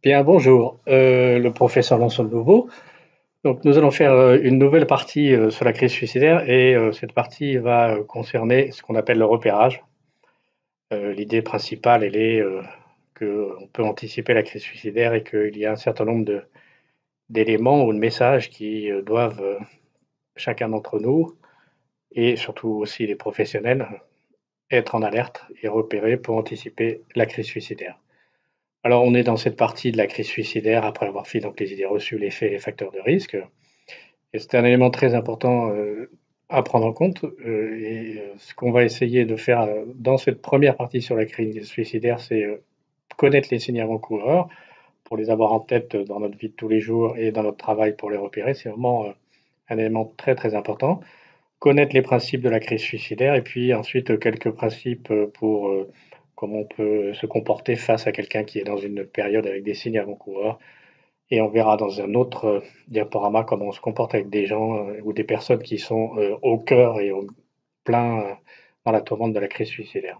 Bien, bonjour, le professeur Lançon de nouveau. Donc, nous allons faire une nouvelle partie sur la crise suicidaire et cette partie va concerner ce qu'on appelle le repérage. L'idée principale, elle est qu'on peut anticiper la crise suicidaire et qu'il y a un certain nombre d'éléments ou de messages qui doivent, chacun d'entre nous, et surtout aussi les professionnels, être en alerte et repérer pour anticiper la crise suicidaire. Alors, on est dans cette partie de la crise suicidaire après avoir fait donc les idées reçues, les faits, les facteurs de risque. Et c'est un élément très important à prendre en compte. Ce qu'on va essayer de faire dans cette première partie sur la crise suicidaire, c'est connaître les signes avant-coureurs pour les avoir en tête dans notre vie de tous les jours et dans notre travail pour les repérer. C'est vraiment un élément très très important. Connaître les principes de la crise suicidaire et puis ensuite quelques principes pour comment on peut se comporter face à quelqu'un qui est dans une période avec des signes avant-coureurs. Et on verra dans un autre diaporama comment on se comporte avec des gens ou des personnes qui sont au cœur et au plein dans la tourmente de la crise suicidaire.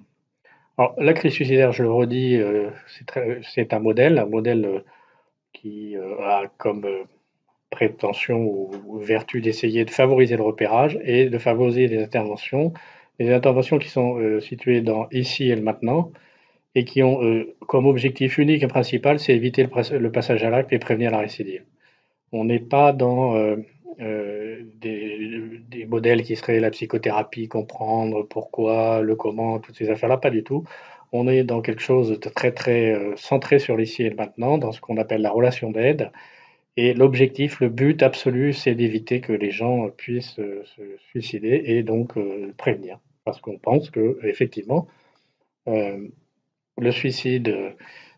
Alors, la crise suicidaire, je le redis, c'est un modèle qui a comme prétention ou vertu d'essayer de favoriser le repérage et de favoriser les interventions qui sont situées dans ici et le maintenant, et qui ont comme objectif unique et principal, c'est éviter le passage à l'acte et prévenir la récidive. On n'est pas dans des modèles qui seraient la psychothérapie, comprendre pourquoi, le comment, toutes ces affaires-là, pas du tout. On est dans quelque chose de très très centré sur l'ici et le maintenant, dans ce qu'on appelle la relation d'aide. Et l'objectif, le but absolu, c'est d'éviter que les gens puissent se suicider et donc prévenir. Parce qu'on pense que effectivement, euh, le suicide,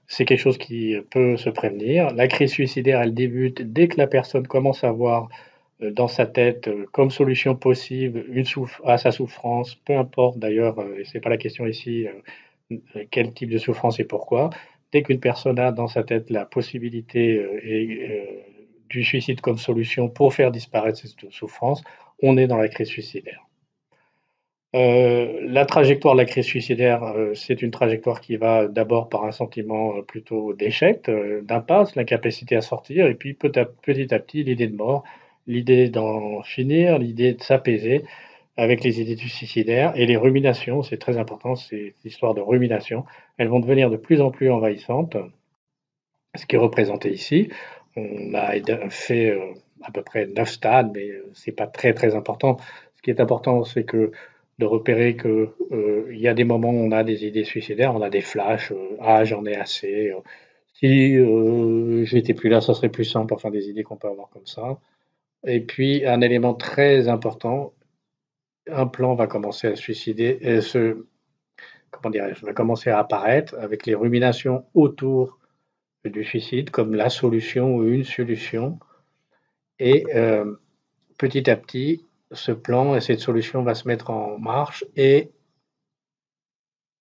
c'est quelque chose qui peut se prévenir. La crise suicidaire, elle débute dès que la personne commence à voir dans sa tête comme solution possible à sa souffrance, peu importe d'ailleurs, et c'est pas la question ici, quel type de souffrance et pourquoi. Dès qu'une personne a dans sa tête la possibilité du suicide comme solution pour faire disparaître cette souffrance, on est dans la crise suicidaire. La trajectoire de la crise suicidaire, c'est une trajectoire qui va d'abord par un sentiment plutôt d'échec, d'impasse, l'incapacité à sortir, et puis petit à petit, l'idée de mort, l'idée d'en finir, l'idée de s'apaiser avec les idées du suicidaire et les ruminations, c'est très important, c'est l'histoire de rumination. Elles vont devenir de plus en plus envahissantes, ce qui est représenté ici. On a fait à peu près 9 stades, mais c'est pas très très important. Ce qui est important, c'est que de repérer que il y a des moments où on a des idées suicidaires, on a des flashs, ah j'en ai assez, si j'étais plus là, ça serait plus simple, enfin des idées qu'on peut avoir comme ça. Et puis un élément très important, un plan va commencer à suicider, comment dirais-je, va commencer à apparaître avec les ruminations autour du suicide comme la solution ou une solution. Et petit à petit, ce plan et cette solution va se mettre en marche et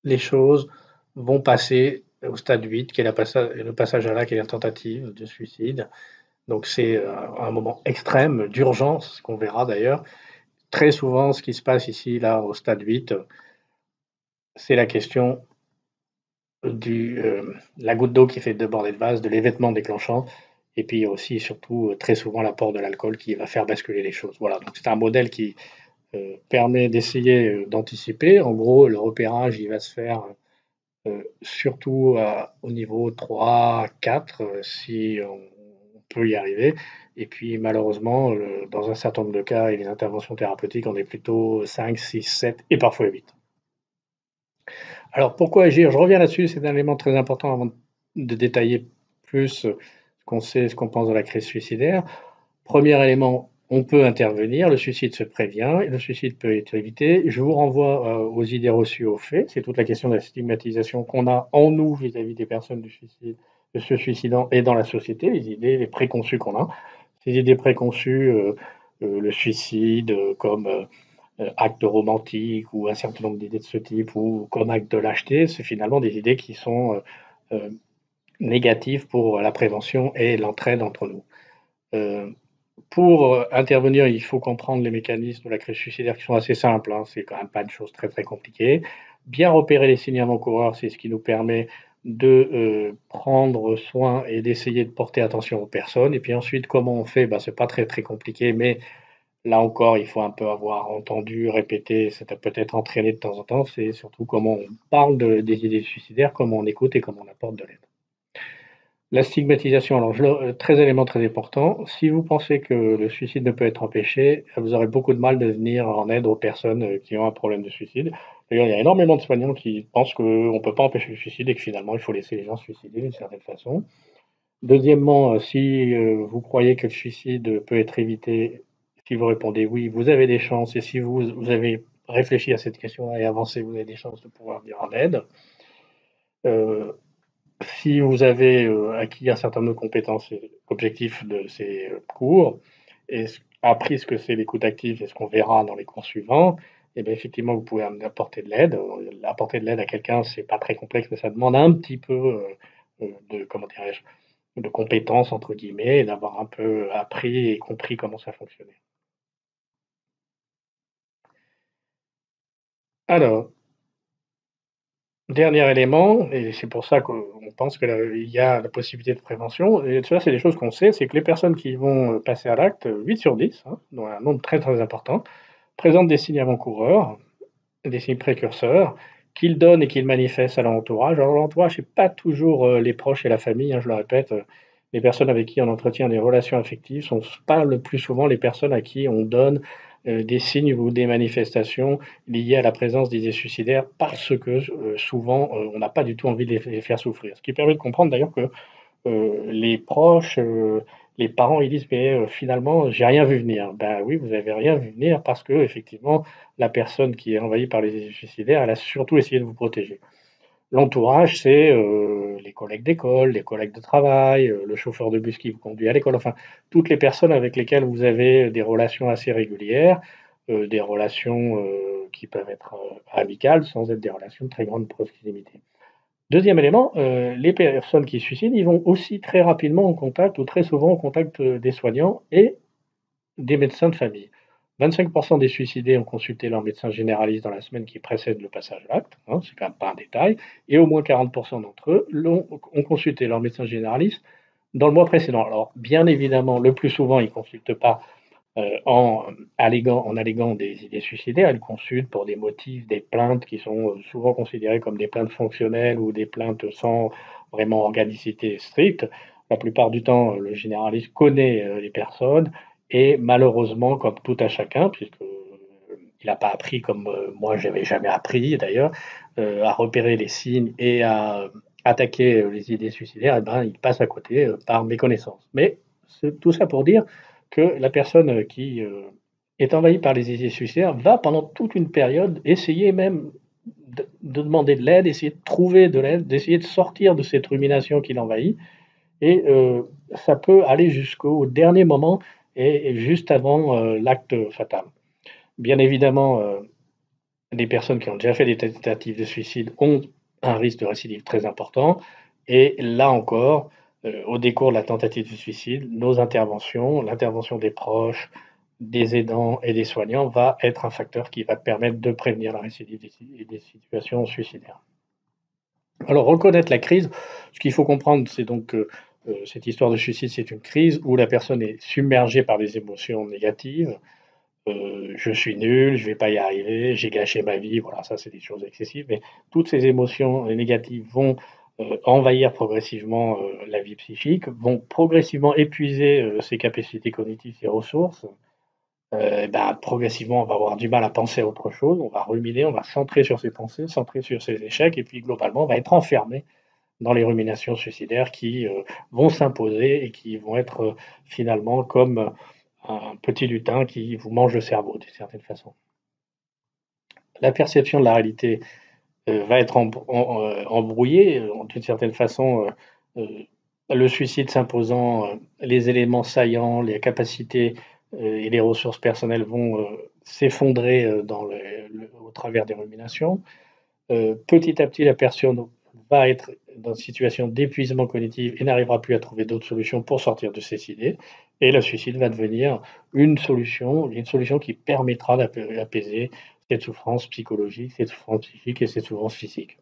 les choses vont passer au stade 8, qui est le passage à l'acte et la tentative de suicide. Donc c'est un moment extrême d'urgence, ce qu'on verra d'ailleurs. Très souvent, ce qui se passe ici, là, au stade 8, c'est la question la goutte d'eau qui fait déborder le vase, de l'événement déclenchant, et puis aussi, surtout, très souvent l'apport de l'alcool qui va faire basculer les choses. Voilà, donc c'est un modèle qui permet d'essayer d'anticiper. En gros, le repérage, il va se faire surtout au niveau 3, 4, si on peut y arriver. Et puis malheureusement, dans un certain nombre de cas et les interventions thérapeutiques, on est plutôt 5, 6, 7 et parfois 8. Alors pourquoi agir? Je reviens là-dessus, c'est un élément très important avant de détailler plus ce qu'on sait, ce qu'on pense de la crise suicidaire. Premier élément, on peut intervenir, le suicide se prévient, et le suicide peut être évité. Je vous renvoie aux idées reçues aux faits, c'est toute la question de la stigmatisation qu'on a en nous vis-à-vis des personnes du suicide, de se suicidant et dans la société, les idées, les préconçus qu'on a. Ces idées préconçues, le suicide comme acte romantique ou un certain nombre d'idées de ce type ou comme acte de lâcheté, c'est finalement des idées qui sont euh, négatives pour la prévention et l'entraide entre nous. Euh, pour intervenir, il faut comprendre les mécanismes de la crise suicidaire qui sont assez simples, hein, c'est quand même pas une chose très très compliquée. Bien repérer les signes avant-coureurs, c'est ce qui nous permet de prendre soin et d'essayer de porter attention aux personnes. Et puis ensuite, comment on fait? Ben, c'est pas très très compliqué, mais là encore, il faut un peu avoir entendu, répété, ça t'a peut-être entraîné de temps en temps. C'est surtout comment on parle des idées suicidaires, comment on écoute et comment on apporte de l'aide. La stigmatisation, alors très élément très important. Si vous pensez que le suicide ne peut être empêché, vous aurez beaucoup de mal de venir en aide aux personnes qui ont un problème de suicide. D'ailleurs, il y a énormément de soignants qui pensent qu'on ne peut pas empêcher le suicide et que finalement il faut laisser les gens se suicider d'une certaine façon. Deuxièmement, si vous croyez que le suicide peut être évité, si vous répondez oui, vous avez des chances. Et si vous avez réfléchi à cette question et avancé, vous avez des chances de pouvoir venir en aide. Euh, Si vous avez acquis un certain nombre de compétences et objectifs de ces cours et appris ce que c'est l'écoute active et ce qu'on verra dans les cours suivants, et bien effectivement, vous pouvez apporter de l'aide. Apporter de l'aide à quelqu'un, c'est pas très complexe, mais ça demande un petit peu de, comment dirais-je, de compétences, entre guillemets, et d'avoir un peu appris et compris comment ça fonctionnait. Alors, dernier élément, et c'est pour ça qu'on pense qu'il y a la possibilité de prévention, et ça, c'est des choses qu'on sait, c'est que les personnes qui vont passer à l'acte, 8 sur 10, hein, dont un nombre très très important, présentent des signes avant-coureurs, des signes précurseurs, qu'ils donnent et qu'ils manifestent à leur entourage. Alors l'entourage, c'est pas toujours les proches et la famille, hein, je le répète, les personnes avec qui on entretient des relations affectives sont pas le plus souvent les personnes à qui on donne des signes ou des manifestations liées à la présence d'idées suicidaires parce que souvent on n'a pas du tout envie de les faire souffrir. Ce qui permet de comprendre d'ailleurs que les proches, les parents, ils disent mais finalement j'ai rien vu venir. Ben oui, vous avez rien vu venir parce que effectivement la personne qui est envahie par les idées suicidaires, elle a surtout essayé de vous protéger. L'entourage, c'est les collègues d'école, les collègues de travail, le chauffeur de bus qui vous conduit à l'école, enfin, toutes les personnes avec lesquelles vous avez des relations assez régulières, des relations qui peuvent être amicales sans être des relations de très grande proximité. Deuxième élément, les personnes qui se suicident, ils vont aussi très rapidement en contact ou très souvent en contact des soignants et des médecins de famille. 25% des suicidés ont consulté leur médecin généraliste dans la semaine qui précède le passage à l'acte, hein, c'est quand même pas un détail, et au moins 40% d'entre eux ont consulté leur médecin généraliste dans le mois précédent. Alors, bien évidemment, le plus souvent, ils ne consultent pas en alléguant des idées suicidaires, ils consultent pour des motifs, des plaintes qui sont souvent considérées comme des plaintes fonctionnelles ou des plaintes sans vraiment organicité stricte. La plupart du temps, le généraliste connaît les personnes et malheureusement, comme tout à chacun, puisque il n'a pas appris comme moi j'avais jamais appris d'ailleurs, à repérer les signes et à attaquer les idées suicidaires, eh ben, il passe à côté par méconnaissance. Mais tout ça pour dire que la personne qui est envahie par les idées suicidaires va pendant toute une période essayer même de demander de l'aide, essayer de trouver de l'aide, d'essayer de sortir de cette rumination qui l'envahit. Et ça peut aller jusqu'au dernier moment et juste avant l'acte fatal. Bien évidemment, les personnes qui ont déjà fait des tentatives de suicide ont un risque de récidive très important. Et là encore, au décours de la tentative de suicide, nos interventions, l'intervention des proches, des aidants et des soignants va être un facteur qui va permettre de prévenir la récidive des situations suicidaires. Alors, reconnaître la crise, ce qu'il faut comprendre, c'est donc que cette histoire de suicide, c'est une crise où la personne est submergée par des émotions négatives. Je suis nul, je vais pas y arriver, j'ai gâché ma vie, voilà, ça c'est des choses excessives, mais toutes ces émotions négatives vont envahir progressivement la vie psychique, vont progressivement épuiser ses capacités cognitives, ses ressources. Ben, progressivement, on va avoir du mal à penser à autre chose, on va ruminer, on va centrer sur ses pensées, centrer sur ses échecs, et puis globalement, on va être enfermé dans les ruminations suicidaires qui vont s'imposer et qui vont être finalement comme un petit lutin qui vous mange le cerveau d'une certaine façon. La perception de la réalité va être embrouillée d'une certaine façon. Le suicide s'imposant, les éléments saillants, les capacités et les ressources personnelles vont s'effondrer au travers des ruminations. Petit à petit, la personne va être dans une situation d'épuisement cognitif et n'arrivera plus à trouver d'autres solutions pour sortir de ces idées. Et le suicide va devenir une solution qui permettra d'apaiser cette souffrance psychologique, cette souffrance psychique et cette souffrance physique.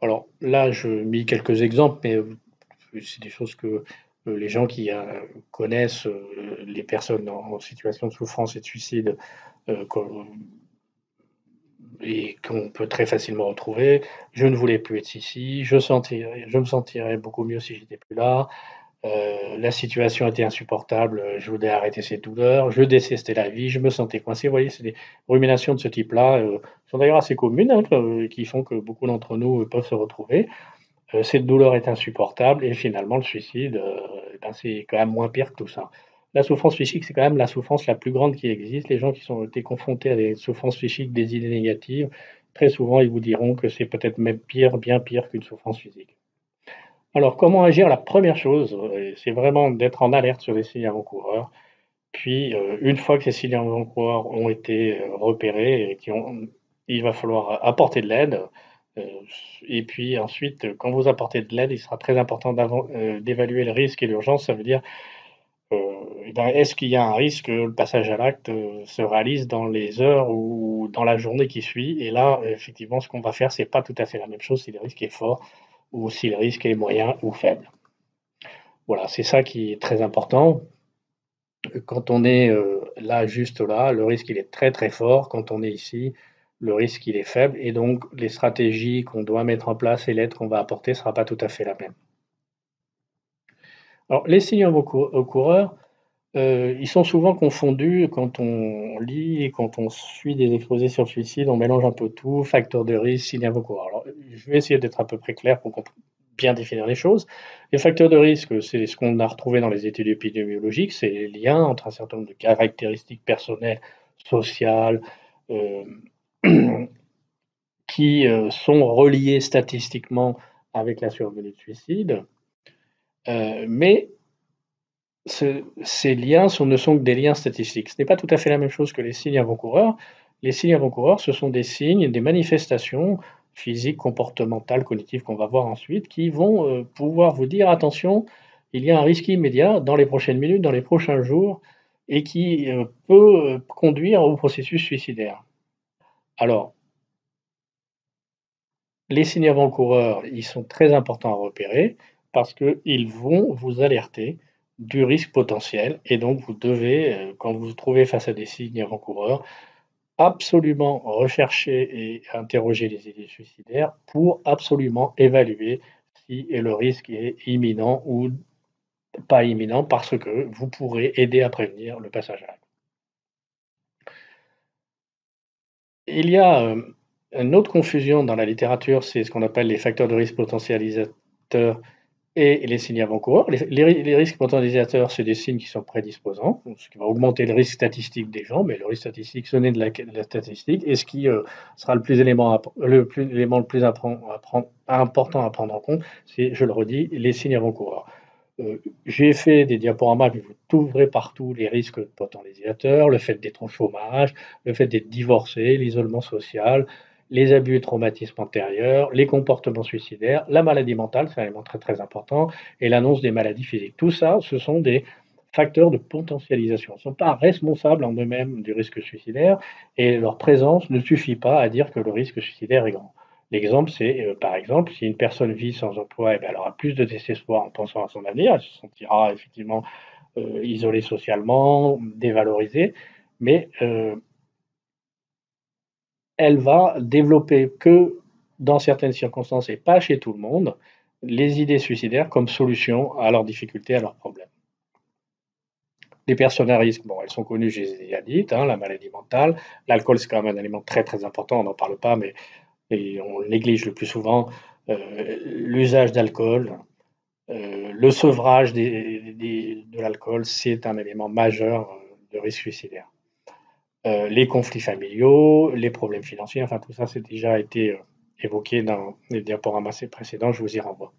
Alors là, je mis quelques exemples, mais c'est des choses que les gens qui connaissent les personnes en situation de souffrance et de suicide qu'on- et qu'on peut très facilement retrouver. Je ne voulais plus être ici, je me sentirais beaucoup mieux si j'étais plus là. La situation était insupportable, je voulais arrêter cette douleur, je détestais la vie, je me sentais coincé. Vous voyez, c'est des ruminations de ce type-là, qui sont d'ailleurs assez communes, hein, qui font que beaucoup d'entre nous peuvent se retrouver. Cette douleur est insupportable et finalement le suicide, ben, c'est quand même moins pire que tout ça. La souffrance psychique, c'est quand même la souffrance la plus grande qui existe. Les gens qui ont été confrontés à des souffrances psychiques, des idées négatives, très souvent ils vous diront que c'est peut-être même pire, bien pire qu'une souffrance physique. Alors comment agir? La première chose, c'est vraiment d'être en alerte sur les signes avant-coureurs. Puis, une fois que ces signes avant-coureurs ont été repérés et il va falloir apporter de l'aide. euh, et puis ensuite, quand vous apportez de l'aide, il sera très important d'évaluer le risque et l'urgence. Ça veut dire, eh ben, est-ce qu'il y a un risque que le passage à l'acte se réalise dans les heures ou dans la journée qui suit? Et là, effectivement, ce qu'on va faire, c'est pas tout à fait la même chose si le risque est fort ou si le risque est moyen ou faible. Voilà, c'est ça qui est très important. Quand on est là, juste là, le risque il est très très fort. Quand on est ici, le risque il est faible. Et donc, les stratégies qu'on doit mettre en place et l'aide qu'on va apporter ne sera pas tout à fait la même. Alors, les signes avant-coureurs, ils sont souvent confondus quand on lit et quand on suit des exposés sur le suicide. On mélange un peu tout, facteurs de risque, signes avant-coureurs. Alors, je vais essayer d'être à peu près clair pour bien définir les choses. Les facteurs de risque, c'est ce qu'on a retrouvé dans les études épidémiologiques, c'est les liens entre un certain nombre de caractéristiques personnelles, sociales, euh, qui sont reliées statistiquement avec la survenue de suicide. Mais ces liens ne sont que des liens statistiques. Ce n'est pas tout à fait la même chose que les signes avant-coureurs. Les signes avant-coureurs, ce sont des signes, des manifestations physiques, comportementales, cognitives qu'on va voir ensuite, qui vont pouvoir vous dire, attention, il y a un risque immédiat dans les prochaines minutes, dans les prochains jours, et qui peut conduire au processus suicidaire. Alors, les signes avant-coureurs, ils sont très importants à repérer parce qu'ils vont vous alerter du risque potentiel et donc vous devez, quand vous vous trouvez face à des signes avant-coureurs, absolument rechercher et interroger les idées suicidaires pour absolument évaluer si le risque est imminent ou pas imminent parce que vous pourrez aider à prévenir le passage à l'acte. Il y a une autre confusion dans la littérature, c'est ce qu'on appelle les facteurs de risque potentialisateurs et les signes avant-coureurs. Les risques potentialisateurs, c'est des signes qui sont prédisposants, ce qui va augmenter le risque statistique des gens, mais le risque statistique, ce n'est de la statistique. Et ce qui sera l'élément le plus important à prendre en compte, c'est, je le redis, les signes avant-coureurs. J'ai fait des diaporamas, puis vous trouverez partout les risques potentialisateurs, le fait d'être au chômage, le fait d'être divorcé, l'isolement social, les abus et traumatismes antérieurs, les comportements suicidaires, la maladie mentale, c'est un élément très très important, et l'annonce des maladies physiques. Tout ça, ce sont des facteurs de potentialisation. Ils ne sont pas responsables en eux-mêmes du risque suicidaire, et leur présence ne suffit pas à dire que le risque suicidaire est grand. L'exemple, c'est par exemple, si une personne vit sans emploi, eh bien, elle aura plus de désespoir en pensant à son avenir, elle se sentira effectivement isolée socialement, dévalorisée, mais elle va développer que dans certaines circonstances et pas chez tout le monde, les idées suicidaires comme solution à leurs difficultés, à leurs problèmes. Les personnes à risque, bon, elles sont connues, je les ai déjà dites, hein, la maladie mentale, l'alcool c'est quand même un élément très très important, on n'en parle pas, mais et on le néglige le plus souvent, l'usage d'alcool, le sevrage de l'alcool, c'est un élément majeur de risque suicidaire. Les conflits familiaux, les problèmes financiers, enfin tout ça, c'est déjà été évoqué dans les diaporamas précédents, je vous y renvoie.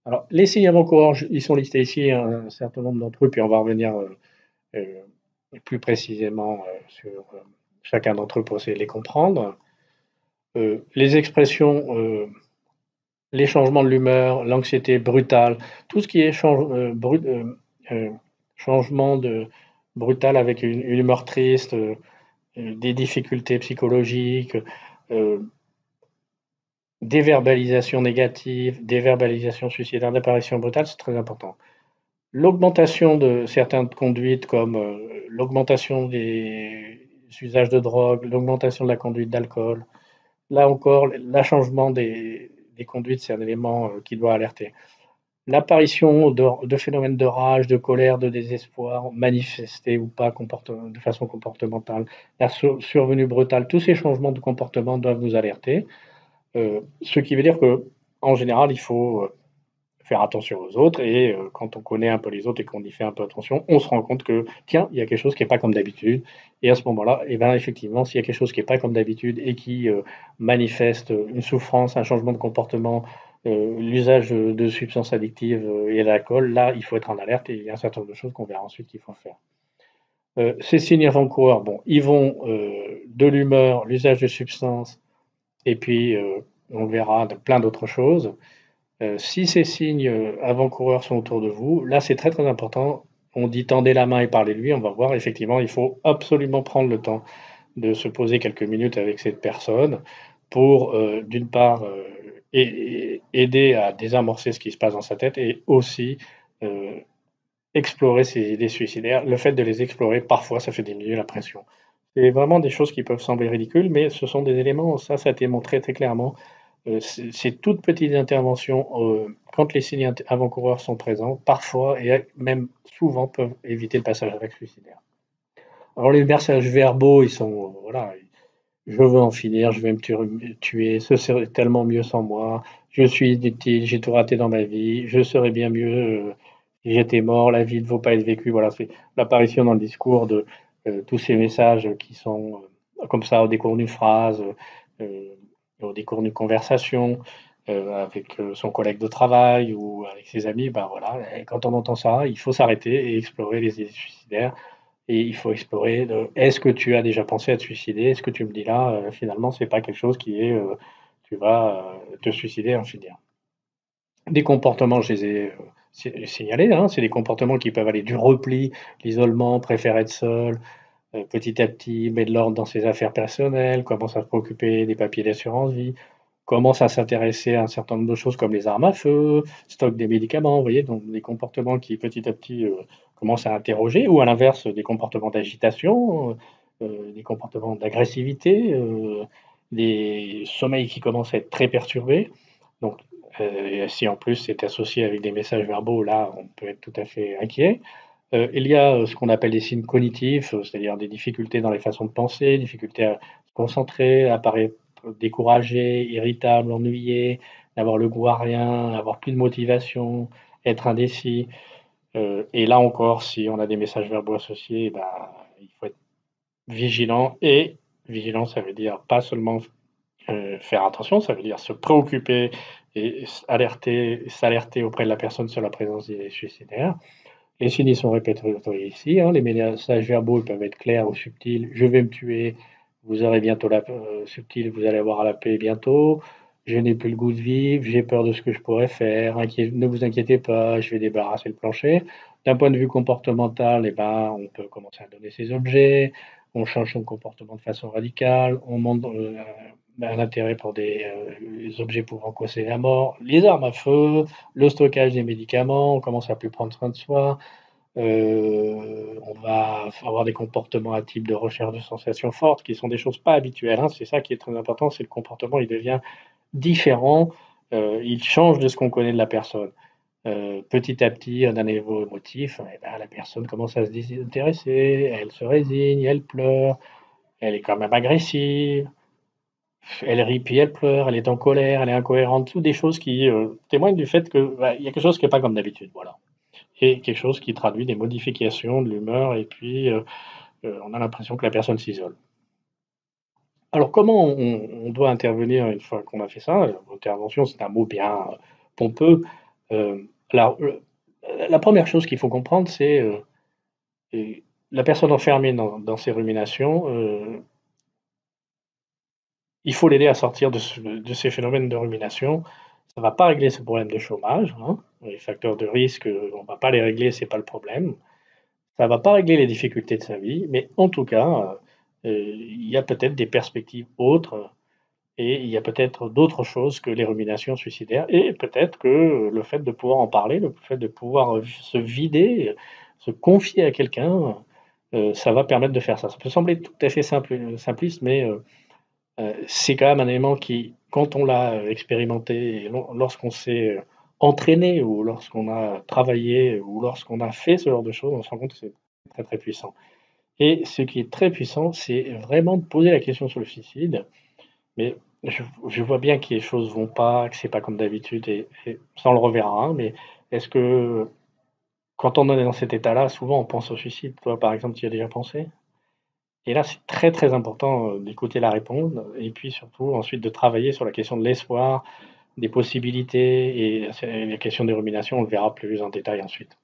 Alors, les signes avant-coureurs, ils sont listés ici, un certain nombre d'entre eux, puis on va revenir euh, plus précisément sur chacun d'entre eux pour essayer de les comprendre. Les expressions, les changements de l'humeur, l'anxiété brutale, tout ce qui est euh, changement brutal avec une humeur triste, des difficultés psychologiques, euh, déverbalisation négative, déverbalisation suicidaire, d'apparition brutale, c'est très important. L'augmentation de certaines conduites comme l'augmentation des usages de drogue, l'augmentation de la conduite d'alcool, là encore, le changement des conduites, c'est un élément qui doit alerter. L'apparition de phénomènes de rage, de colère, de désespoir, manifestés ou pas de façon comportementale, la survenue brutale, tous ces changements de comportement doivent nous alerter. Ce qui veut dire que, en général, il faut faire attention aux autres et quand on connaît un peu les autres et qu'on y fait un peu attention, on se rend compte que, tiens, il y a quelque chose qui n'est pas comme d'habitude. Et à ce moment-là, eh ben, effectivement, s'il y a quelque chose qui n'est pas comme d'habitude et qui manifeste une souffrance, un changement de comportement, l'usage de substances addictives et d'alcool, là, il faut être en alerte et il y a un certain nombre de choses qu'on verra ensuite qu'il faut faire. Ces signes avant-coureurs, bon, ils vont de l'humeur, l'usage de substances, et puis on verra plein d'autres choses. Si ces signes avant-coureurs sont autour de vous, là c'est très très important. On dit tendez la main et parlez-lui, on va voir. Effectivement, il faut absolument prendre le temps de se poser quelques minutes avec cette personne pour, d'une part, aider à désamorcer ce qui se passe dans sa tête et aussi euh, explorer ses idées suicidaires. Le fait de les explorer, parfois, ça fait diminuer la pression. C'est vraiment des choses qui peuvent sembler ridicules, mais ce sont des éléments, ça a été montré très clairement. Ces toutes petites interventions, quand les signes avant-coureurs sont présents, parfois et même souvent peuvent éviter le passage à l'acte suicidaire. Alors les messages verbaux, ils sont, voilà, je veux en finir, je vais tuer, ce serait tellement mieux sans moi, je suis inutile, j'ai tout raté dans ma vie, je serais bien mieux si j'étais mort, la vie ne vaut pas être vécue. Voilà, c'est l'apparition dans le discours de tous ces messages qui sont comme ça au décours d'une phrase, euh, au décours d'une conversation avec son collègue de travail ou avec ses amis. Ben voilà, et quand on entend ça, il faut s'arrêter et explorer les idées suicidaires et il faut explorer est-ce que tu as déjà pensé à te suicider? Est-ce que tu me dis là, finalement, c'est pas quelque chose qui est tu vas te suicider, en finir. Des comportements, je les ai signalés, hein, c'est des comportements qui peuvent aller du repli, l'isolement, préférer être seul, petit à petit, mettre de l'ordre dans ses affaires personnelles, commence à se préoccuper des papiers d'assurance vie, commence à s'intéresser à un certain nombre de choses comme les armes à feu, stocke des médicaments, vous voyez, donc des comportements qui petit à petit commencent à interroger, ou à l'inverse, des comportements d'agitation, des comportements d'agressivité, des sommeils qui commencent à être très perturbés. Donc, si en plus c'est associé avec des messages verbaux, là, on peut être tout à fait inquiet. Il y a ce qu'on appelle des signes cognitifs, c'est-à-dire des difficultés dans les façons de penser, difficultés à se concentrer, à paraître découragé, irritable, ennuyé, d'avoir le goût à rien, avoir plus de motivation, être indécis. Et là encore, si on a des messages verbaux associés, ben, il faut être vigilant. Et vigilant, ça veut dire pas seulement faire attention, ça veut dire se préoccuper et s'alerter auprès de la personne sur la présence d'idées suicidaires. Les signes sont répertoriés ici, hein. Les messages verbaux ils peuvent être clairs ou subtils. Je vais me tuer, vous aurez bientôt la subtil, vous allez avoir la paix bientôt. Je n'ai plus le goût de vivre, j'ai peur de ce que je pourrais faire. Ne vous inquiétez pas, je vais débarrasser le plancher. D'un point de vue comportemental, eh ben, on peut commencer à donner ses objets, on change son comportement de façon radicale, on montre un intérêt pour des objets pouvant causer la mort, les armes à feu, le stockage des médicaments, on commence à plus prendre soin de soi, on va avoir des comportements à type de recherche de sensations fortes qui sont des choses pas habituelles, hein. C'est ça qui est très important, c'est le comportement, il devient différent, il change de ce qu'on connaît de la personne. Petit à petit, d'un niveau émotif, eh ben, la personne commence à se désintéresser, elle se résigne, elle pleure, elle est quand même agressive, elle rit puis elle pleure, elle est en colère, elle est incohérente, toutes des choses qui témoignent du fait que bah, il y a quelque chose qui n'est pas comme d'habitude, voilà. Et quelque chose qui traduit des modifications de l'humeur, et puis on a l'impression que la personne s'isole. Alors comment on doit intervenir une fois qu'on a fait ça? Intervention, c'est un mot bien pompeux. Euh, alors, la première chose qu'il faut comprendre, c'est la personne enfermée dans ses ruminations, il faut l'aider à sortir de ces phénomènes de rumination. Ça ne va pas régler ce problème de chômage, hein. Les facteurs de risque, on ne va pas les régler, c'est pas le problème. Ça ne va pas régler les difficultés de sa vie, mais en tout cas, il y a peut-être des perspectives autres Et il y a peut-être d'autres choses que les ruminations suicidaires et peut-être que le fait de pouvoir en parler, le fait de pouvoir se vider, se confier à quelqu'un, ça va permettre de faire ça. Ça peut sembler tout à fait simpliste, mais c'est quand même un élément qui, quand on l'a expérimenté, et lorsqu'on s'est entraîné ou lorsqu'on a travaillé ou lorsqu'on a fait ce genre de choses, on se rend compte que c'est très très puissant. Et ce qui est très puissant, c'est vraiment de poser la question sur le suicide, mais je vois bien que les choses vont pas, que c'est pas comme d'habitude, et ça on le reverra, hein, mais est-ce que quand on est dans cet état-là, souvent on pense au suicide. Toi, par exemple, tu y as déjà pensé? Et là, c'est très très important d'écouter la réponse et puis surtout ensuite de travailler sur la question de l'espoir, des possibilités et la question des ruminations, on le verra plus en détail ensuite.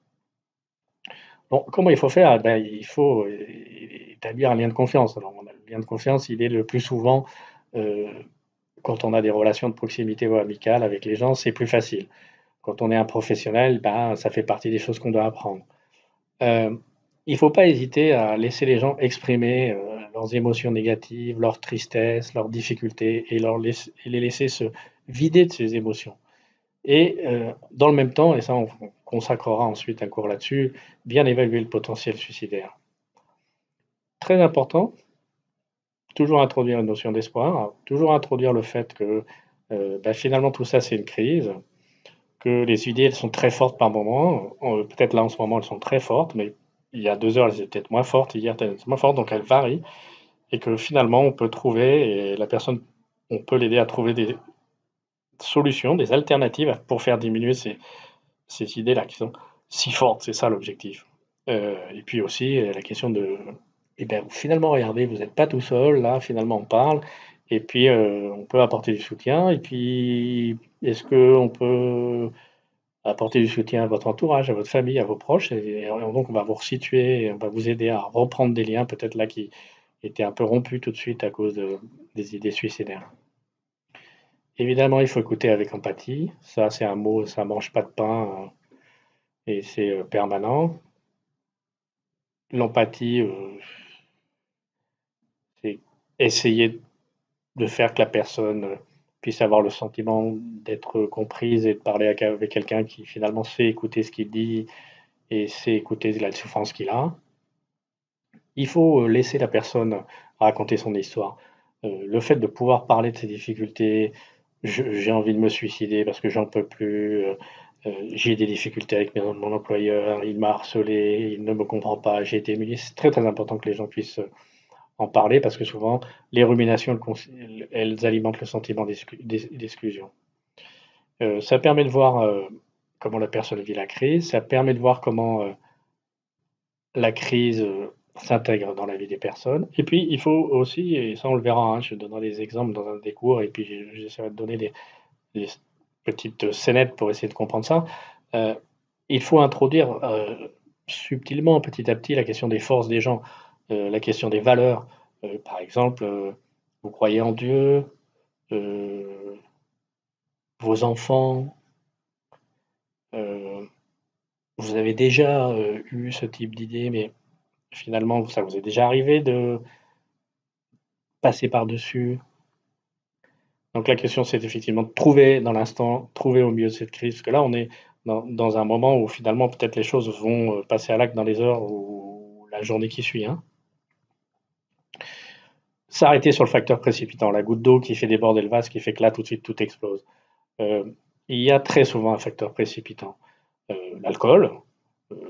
Bon, comment il faut faire? Eh ben, il faut établir un lien de confiance. Alors, le lien de confiance, il est le plus souvent euh, quand on a des relations de proximité ou amicales avec les gens, c'est plus facile. Quand on est un professionnel, ben, ça fait partie des choses qu'on doit apprendre. Euh, il ne faut pas hésiter à laisser les gens exprimer leurs émotions négatives, leur tristesse, leurs difficultés et les laisser se vider de ces émotions. Et dans le même temps, et ça on consacrera ensuite un cours là-dessus, bien évaluer le potentiel suicidaire. Très important, toujours introduire une notion d'espoir, toujours introduire le fait que ben, finalement tout ça c'est une crise, que les idées elles sont très fortes par moment, peut-être là en ce moment elles sont très fortes, mais il y a 2 heures elles étaient peut-être moins fortes, hier elles étaient moins fortes, donc elles varient, et que finalement on peut trouver, et la personne, on peut l'aider à trouver des solutions, des alternatives pour faire diminuer ces idées-là qui sont si fortes, c'est ça l'objectif. Et puis aussi la question de, eh bien, finalement, regardez, vous n'êtes pas tout seul, là, finalement, on parle, et puis on peut apporter du soutien, et puis est-ce qu'on peut apporter du soutien à votre entourage, à votre famille, à vos proches, et donc on va vous resituer, on va vous aider à reprendre des liens, peut-être là qui étaient un peu rompus tout de suite à cause des idées suicidaires. Évidemment, il faut écouter avec empathie, ça c'est un mot, ça mange pas de pain, et c'est permanent. L'empathie, c'est essayer de faire que la personne puisse avoir le sentiment d'être comprise et de parler avec quelqu'un qui finalement sait écouter ce qu'il dit et sait écouter la souffrance qu'il a. Il faut laisser la personne raconter son histoire. Le fait de pouvoir parler de ses difficultés, j'ai envie de me suicider parce que j'en peux plus, j'ai des difficultés avec mon employeur, il m'a harcelé, il ne me comprend pas, j'ai été humilié. C'est très très important que les gens puissent en parler parce que souvent les ruminations, elles alimentent le sentiment d'exclusion. Ça permet de voir comment la personne vit la crise, ça permet de voir comment la crise s'intègre dans la vie des personnes. Et puis il faut aussi, et ça on le verra, hein, je donnerai des exemples dans un des cours et puis j'essaierai de donner des petites scénettes pour essayer de comprendre ça. Euh, il faut introduire subtilement, petit à petit, la question des forces des gens, la question des valeurs. Par exemple, vous croyez en Dieu, euh, vos enfants, euh, vous avez déjà eu ce type d'idée, mais finalement, ça vous est déjà arrivé de passer par-dessus. Donc la question, c'est effectivement de trouver dans l'instant, trouver au milieu de cette crise, parce que là, on est dans un moment où finalement, peut-être les choses vont passer à l'acte dans les heures ou la journée qui suit, hein. S'arrêter sur le facteur précipitant, la goutte d'eau qui fait déborder le vase, qui fait que là, tout de suite, tout explose. Euh, il y a très souvent un facteur précipitant. L'alcool,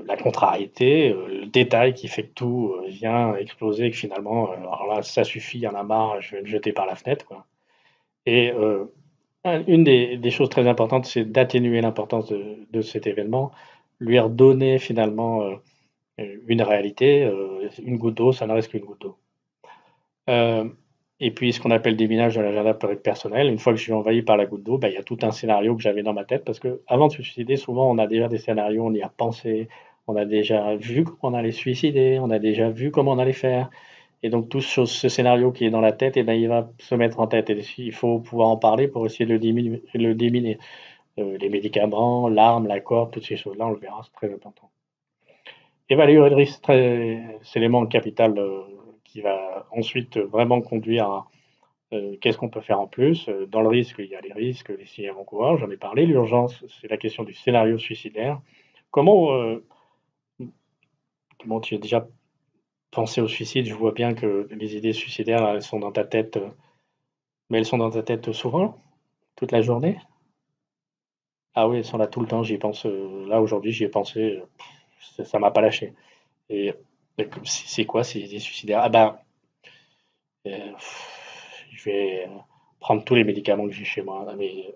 la contrariété, le détail qui fait que tout vient exploser, que finalement, alors là, ça suffit, il y en a marre, je vais me jeter par la fenêtre, quoi. Et une des choses très importantes, c'est d'atténuer l'importance de cet événement, lui redonner finalement une réalité. Une goutte d'eau, ça ne reste qu'une goutte d'eau. Euh, et puis, ce qu'on appelle des minages de l'agenda personnel, une fois que je suis envahi par la goutte d'eau, bah, il y a tout un scénario que j'avais dans ma tête parce que avant de se suicider, souvent on a déjà des scénarios, on y a pensé, on a déjà vu comment on allait se suicider, on a déjà vu comment on allait faire. Et donc, tout ce scénario qui est dans la tête, et ben, il va se mettre en tête. Et il faut pouvoir en parler pour essayer de le déminer. Les médicaments, l'arme, la corde, toutes ces choses-là, on le verra, c'est très important. Évaluer le risque, c'est l'élément capital qui va ensuite vraiment conduire à Qu'est-ce qu'on peut faire en plus? Dans le risque, il y a les risques, les signes avant-coureurs, j'en ai parlé. L'urgence, c'est la question du scénario suicidaire. Comment, bon, tu as déjà pensé au suicide, je vois bien que les idées suicidaires, elles sont dans ta tête, mais elles sont dans ta tête souvent, toute la journée? Ah oui, elles sont là tout le temps, j'y pense. Là, aujourd'hui, j'y ai pensé, ça m'a pas lâché. Et, c'est quoi ces idées suicidaires? Ah ben, je vais prendre tous les médicaments que j'ai chez moi. Ah, mais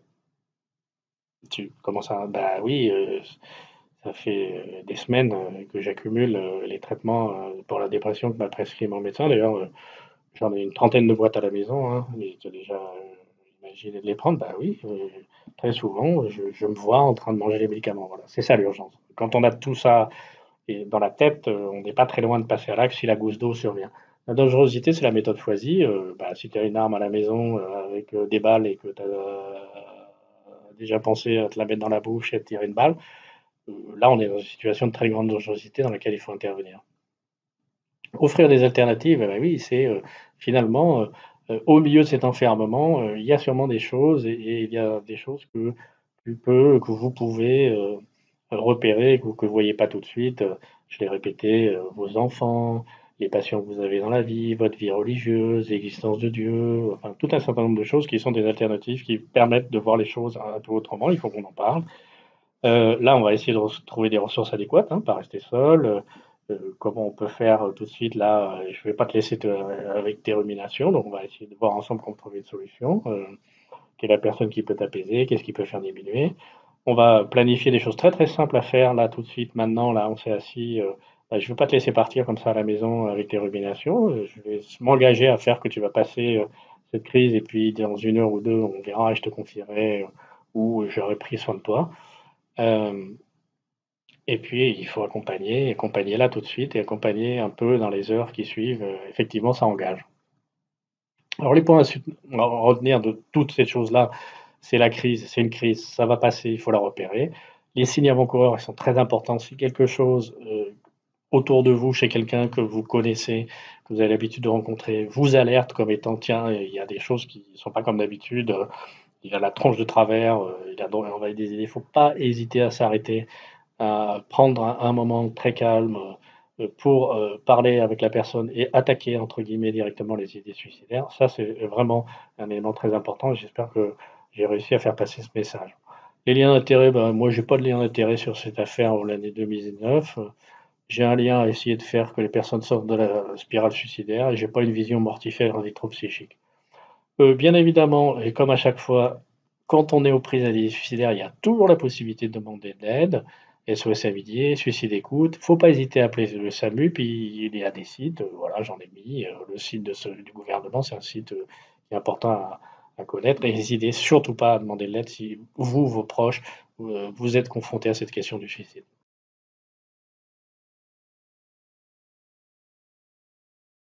tu comment ça? Bah oui, ça fait des semaines que j'accumule les traitements pour la dépression que m'a prescrit mon médecin. D'ailleurs, j'en ai une trentaine de boîtes à la maison, hein, mais tu as déjà imaginé de les prendre? Bah oui, très souvent, je me vois en train de manger les médicaments. Voilà, c'est ça l'urgence. Quand on a tout ça dans la tête, on n'est pas très loin de passer à l'acte si la goutte d'eau survient. La dangerosité, c'est la méthode choisie. Bah, si tu as une arme à la maison avec des balles et que tu as déjà pensé à te la mettre dans la bouche et à te tirer une balle, là, on est dans une situation de très grande dangerosité dans laquelle il faut intervenir. Offrir des alternatives, eh ben oui, c'est finalement, au milieu de cet enfermement, il y a sûrement des choses et il y a des choses que vous pouvez repérer, que vous voyez pas tout de suite. Je l'ai répété, vos enfants, les passions que vous avez dans la vie, votre vie religieuse, l'existence de Dieu, enfin tout un certain nombre de choses qui sont des alternatives qui permettent de voir les choses un peu autrement. Il faut qu'on en parle. Là, on va essayer de trouver des ressources adéquates, hein, pas rester seul. Comment on peut faire tout de suite là, je vais pas te laisser avec tes ruminations, donc on va essayer de voir ensemble comment trouver une solution. Quelle est la personne qui peut t'apaiser, qu'est-ce qui peut faire diminuer. On va planifier des choses très très simples à faire là tout de suite, maintenant, là on s'est assis. Bah, je ne veux pas te laisser partir comme ça à la maison avec tes ruminations. Je vais m'engager à faire que tu vas passer cette crise et puis dans une heure ou deux, on verra et je te confierai où j'aurai pris soin de toi. Euh, et puis, il faut accompagner là tout de suite et accompagner un peu dans les heures qui suivent. Effectivement, ça engage. Alors, les points à retenir de toutes ces choses-là, c'est la crise, c'est une crise, ça va passer, il faut la repérer. Les signes avant-coureurs, ils sont très importants. Si quelque chose autour de vous, chez quelqu'un que vous connaissez, que vous avez l'habitude de rencontrer, vous alerte comme étant, tiens, il y a des choses qui ne sont pas comme d'habitude, il y a la tronche de travers, on va des idées, il ne faut pas hésiter à s'arrêter à prendre un moment très calme pour parler avec la personne et attaquer, entre guillemets, directement les idées suicidaires. Ça, c'est vraiment un élément très important. J'espère que j'ai réussi à faire passer ce message. Les liens d'intérêt, ben, moi, j'ai pas de lien d'intérêt sur cette affaire en l'année 2019. J'ai un lien à essayer de faire que les personnes sortent de la spirale suicidaire et j'ai pas une vision mortifère en vitro-psychique. Bien évidemment, et comme à chaque fois, quand on est aux prises à des suicidaires, il y a toujours la possibilité de demander de l'aide. SOS Amitié, Suicide Écoute. Faut pas hésiter à appeler le SAMU, puis il y a des sites, voilà, j'en ai mis. Le site du gouvernement, c'est un site qui est important à connaître. Et n'hésitez surtout pas à demander de l'aide si vous, vos proches, vous êtes confrontés à cette question du suicide.